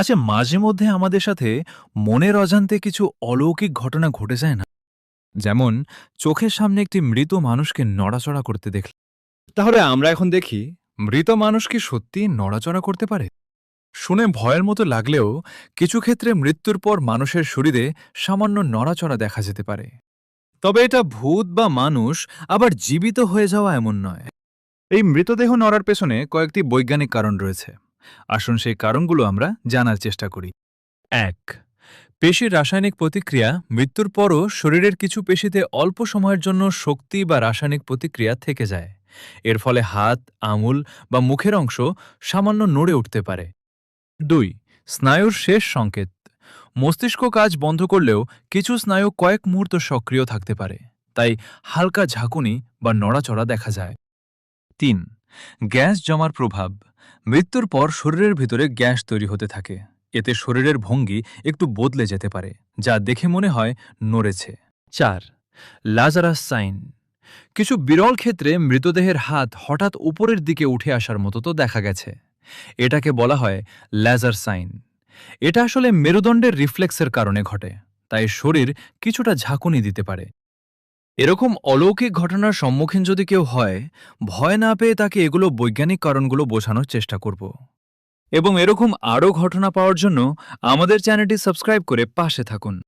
আচ্ছা, মাঝে মধ্যে আমাদের সাথে মনের অজান্তে কিছু অলৌকিক ঘটনা ঘটে যায় না? যেমন চোখের সামনে একটি মৃত মানুষকে নড়াচড়া করতে দেখলাম। তাহলে আমরা এখন দেখি। মৃত মানুষ কি সত্যি নড়াচড়া করতে পারে? শুনে ভয়ের মতো লাগলেও কিছু ক্ষেত্রে মৃত্যুর পর মানুষের শরীরে সামান্য নড়াচড়া দেখা যেতে পারে। তবে এটা ভূত বা মানুষ আবার জীবিত হয়ে যাওয়া এমন নয়। এই মৃতদেহ নড়ার পেছনে কয়েকটি বৈজ্ঞানিক কারণ রয়েছে। আসুন সেই কারণগুলো আমরা জানার চেষ্টা করি। ১. পেশির রাসায়নিক প্রতিক্রিয়া। মৃত্যুর পরও শরীরের কিছু পেশিতে অল্প সময়ের জন্য শক্তি বা রাসায়নিক প্রতিক্রিয়া থেকে যায়। এর ফলে হাত, আঙুল বা মুখের অংশ সামান্য নড়ে উঠতে পারে। ২. স্নায়ুর শেষ সংকেত। মস্তিষ্ক কাজ বন্ধ করলেও কিছু স্নায়ু কয়েক মুহূর্ত সক্রিয় থাকতে পারে, তাই হালকা ঝাঁকুনি বা নড়াচড়া দেখা যায়। ৩. গ্যাস জমার প্রভাব। মৃত্যুর পর শরীরের ভিতরে গ্যাস তৈরি হতে থাকে। এতে শরীরের ভঙ্গি একটু বদলে যেতে পারে, যা দেখে মনে হয় নড়েছে। ৪. Lazarus sign. কিছু বিরল ক্ষেত্রে মৃতদেহের হাত হঠাৎ উপরের দিকে উঠে আসার মতো তো দেখা গেছে। এটাকে বলা হয় লেজার সাইন। এটা আসলে মেরুদণ্ডের রিফ্লেক্সের কারণে ঘটে, তাই শরীর কিছুটা ঝাঁকুনি দিতে পারে। এরকম অলৌকিক ঘটনার সম্মুখীন যদি কেউ হয়, ভয় না পেয়ে তাকে এগুলো বৈজ্ঞানিক কারণগুলো বোঝানোর চেষ্টা করব। এবং এরকম আরও ঘটনা পাওয়ার জন্য আমাদের চ্যানেলটি সাবস্ক্রাইব করে পাশে থাকুন।